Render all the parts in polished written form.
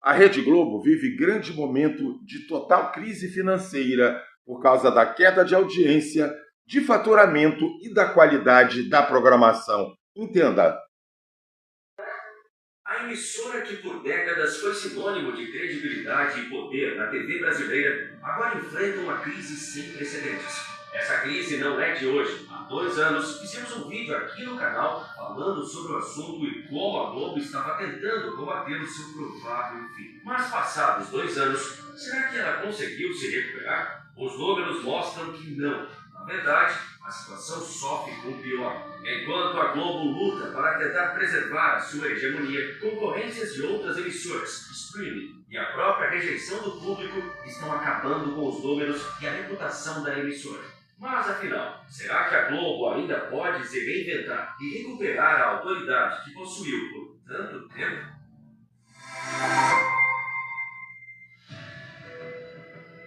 A Rede Globo vive grande momento de total crise financeira por causa da queda de audiência, de faturamento e da qualidade da programação. Entenda. A emissora que por décadas foi sinônimo de credibilidade e poder na TV brasileira agora enfrenta uma crise sem precedentes. Essa crise não é de hoje. Há 2 anos fizemos um vídeo aqui no canal falando sobre o assunto e como a Globo estava tentando combater o seu provável fim. Mas passados 2 anos, será que ela conseguiu se recuperar? Os números mostram que não. Na verdade, a situação só ficou pior. Enquanto a Globo luta para tentar preservar a sua hegemonia, concorrências de outras emissoras, streaming e a própria rejeição do público estão acabando com os números e a reputação da emissora. Mas afinal, será que a Globo ainda pode se reinventar e recuperar a autoridade que possuiu por tanto tempo?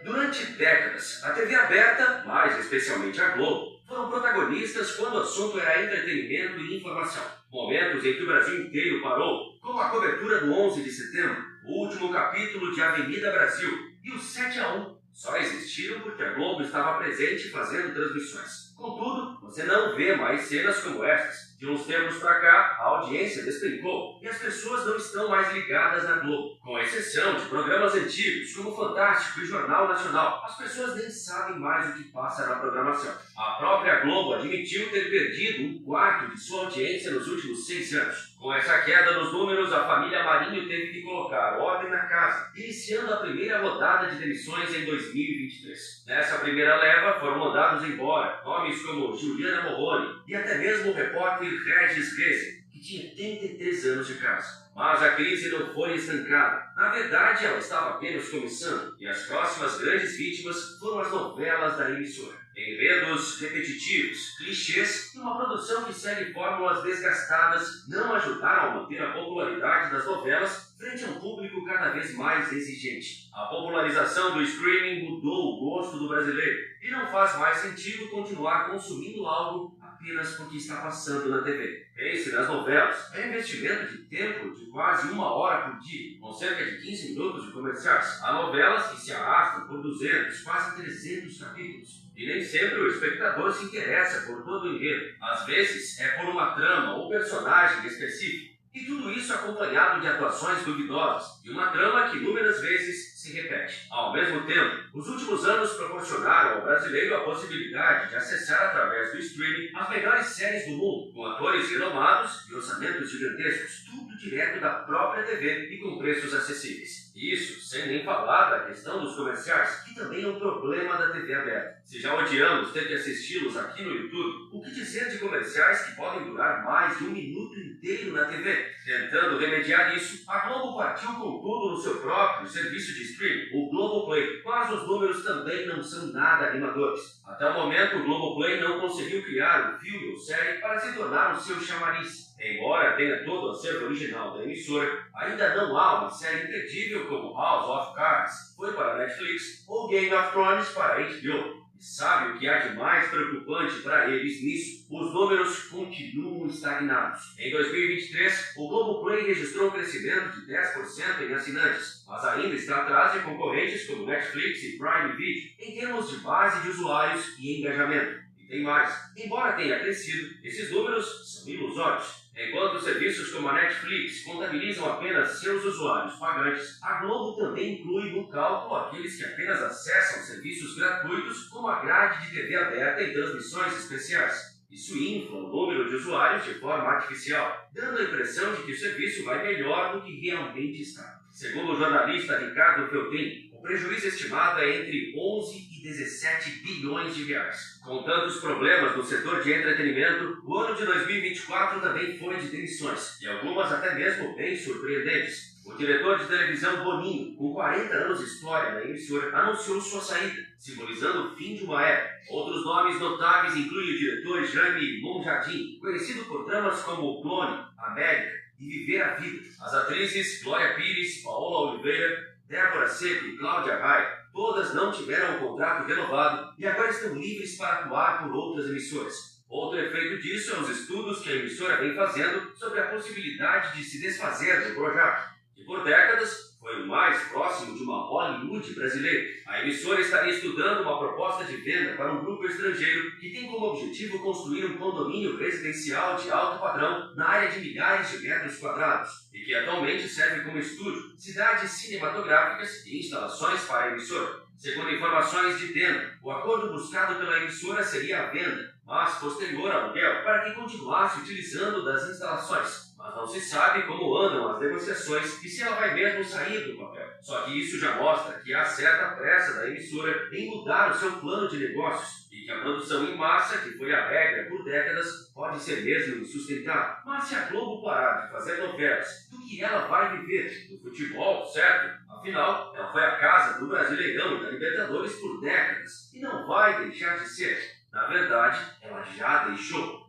Durante décadas, a TV aberta, mais especialmente a Globo, foram protagonistas quando o assunto era entretenimento e informação. Momentos em que o Brasil inteiro parou, como a cobertura do 11 de setembro, o último capítulo de Avenida Brasil e o 7-1, só existiram porque a Globo estava presente fazendo transmissões. Contudo, você não vê mais cenas como essas. De uns tempos pra cá, a audiência despencou e as pessoas não estão mais ligadas na Globo. Com exceção de programas antigos, como Fantástico e Jornal Nacional, as pessoas nem sabem mais o que passa na programação. A própria Globo admitiu ter perdido 1/4 de sua audiência nos últimos 6 anos. Com essa queda nos números, a família Marinho teve que colocar ordem na casa, iniciando a primeira rodada de demissões em 2023. Nessa primeira leva, foram mandados embora nomes como Juliana Morrone e até mesmo o repórter Regis Geze, que tinha 33 anos de casa. Mas a crise não foi estancada. Na verdade, ela estava apenas começando, e as próximas grandes vítimas foram as novelas da emissora. Enredos repetitivos, clichês e uma produção que segue fórmulas desgastadas não ajudaram a manter a popularidade das novelas frente a um público cada vez mais exigente. A popularização do streaming mudou o gosto do brasileiro e não faz mais sentido continuar consumindo algo apenas porque está passando na TV. Pense nas novelas. É um investimento de tempo de quase 1 hora por dia, com cerca de 15 minutos de comerciais. Há novelas que se arrastam por 200, quase 300 capítulos. E nem sempre o espectador se interessa por todo o enredo. Às vezes é por uma trama ou personagem específico. E tudo isso acompanhado de atuações duvidosas e uma trama que inúmeras vezes se repete. Ao mesmo tempo, os últimos anos proporcionaram ao brasileiro a possibilidade de acessar através do streaming as melhores séries do mundo, com atores renomados e orçamentos gigantescos, tudo direto da própria TV e com preços acessíveis. Isso sem nem falar da questão dos comerciais, que também é um problema da TV aberta. Se já odiamos ter que assisti-los aqui no YouTube, o que dizer de comerciais que podem durar mais de 1 minuto inteiro na TV? Tentando remediar isso, a Globo partiu com tudo no seu próprio serviço de streaming, o Globoplay, mas os números também não são nada animadores. Até o momento, o Globoplay não conseguiu criar um filme ou série para se tornar o seu chamariz. Embora tenha todo o acervo original da emissora, ainda não há uma série imperdível como House of Cards foi para a Netflix ou Game of Thrones para a HBO. E sabe o que há de mais preocupante para eles nisso? Os números continuam estagnados. Em 2023, o Globoplay registrou um crescimento de 10% em assinantes, mas ainda está atrás de concorrentes como Netflix e Prime Video em termos de base de usuários e engajamento. E tem mais. Embora tenha crescido, esses números são ilusórios. Enquanto serviços como a Netflix contabilizam apenas seus usuários pagantes, a Globo também inclui no cálculo aqueles que apenas acessam serviços gratuitos como a grade de TV aberta e transmissões especiais. Isso infla o número de usuários de forma artificial, dando a impressão de que o serviço vai melhor do que realmente está. Segundo o jornalista Ricardo Felten, o prejuízo estimado é entre 11 e 17 bilhões de reais. Com tantos problemas no setor de entretenimento, o ano de 2024 também foi de demissões, e algumas até mesmo bem surpreendentes. O diretor de televisão Boninho, com 40 anos de história na emissora, anunciou sua saída, simbolizando o fim de uma era. Outros nomes notáveis incluem o diretor Jaime Monjardim, conhecido por tramas como O Clone, América e Viver a Vida. As atrizes Glória Pires, Paola Oliveira, Débora Seco e Cláudia Raia, todas não tiveram o contrato renovado e agora estão livres para atuar por outras emissoras. Outro efeito disso é os estudos que a emissora vem fazendo sobre a possibilidade de se desfazer do Projac, que por décadas foi o mais próximo de uma Hollywood brasileira. A emissora estaria estudando uma proposta de venda para um grupo estrangeiro que tem como objetivo construir um condomínio residencial de alto padrão na área de milhares de metros quadrados e que atualmente serve como estúdio, cidades cinematográficas e instalações para a emissora. Segundo informações de dentro, o acordo buscado pela emissora seria a venda, mas posterior ao aluguel, para que continuasse utilizando das instalações. Mas não se sabe como andam as negociações e se ela vai mesmo sair do papel. Só que isso já mostra que há certa pressa da emissora em mudar o seu plano de negócios e que a produção em massa, que foi a regra por décadas, pode ser mesmo insustentável. Mas se a Globo parar de fazer novelas, do que ela vai viver? Do futebol, certo? Afinal, ela foi a casa do Brasileirão e da Libertadores por décadas e não vai deixar de ser. Na verdade, ela já deixou.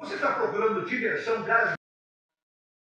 Você está procurando diversão gratuita?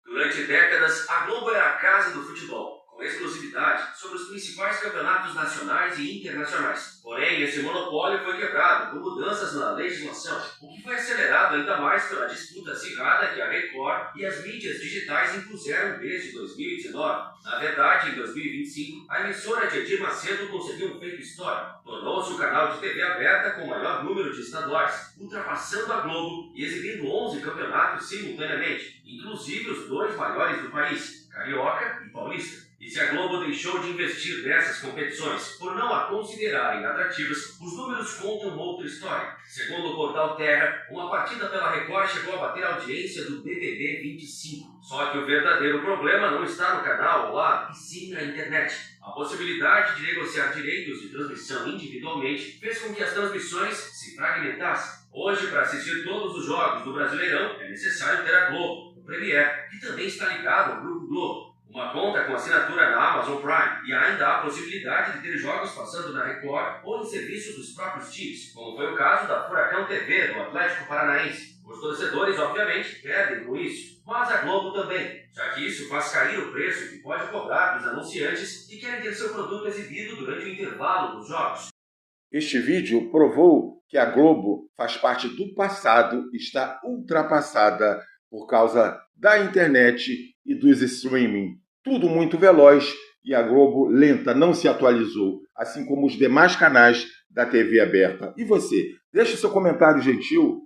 Durante décadas, a Globo era a casa do futebol, com exclusividade sobre os principais campeonatos nacionais e internacionais. Porém, esse monopólio foi quebrado por mudanças na legislação, o que foi acelerado ainda mais pela disputa acirrada que a Record e as mídias digitais impuseram desde 2019. Na verdade, em 2025, a emissora de Edir Macedo conseguiu um feito histórico. Tornou-se o canal de TV aberta com o maior número de estaduais, ultrapassando a Globo e exibindo 11 campeonatos simultaneamente, inclusive os 2 maiores do país, Carioca e Paulista. E se a Globo deixou de investir nessas competições por não a considerarem atrativas, os números contam outra história. Segundo o portal Terra, uma partida pela Record chegou a bater a audiência do BBB 25. Só que o verdadeiro problema não está no canal ao lado, e sim na internet. A possibilidade de negociar direitos de transmissão individualmente fez com que as transmissões se fragmentassem. Hoje, para assistir todos os jogos do Brasileirão, é necessário ter a Globo, o Premiere, que também está ligado ao Grupo Globo, uma conta com assinatura na Amazon Prime, e ainda há a possibilidade de ter jogos passando na Record ou em serviços dos próprios times, como foi o caso da Furacão TV do Atlético Paranaense. Os torcedores, obviamente, perdem com isso, mas a Globo também, já que isso faz cair o preço que pode cobrar dos anunciantes que querem ter seu produto exibido durante o intervalo dos jogos. Este vídeo provou que a Globo faz parte do passado, está ultrapassada por causa da internet e dos streaming. Tudo muito veloz e a Globo lenta, não se atualizou, assim como os demais canais da TV aberta. E você? Deixe seu comentário gentil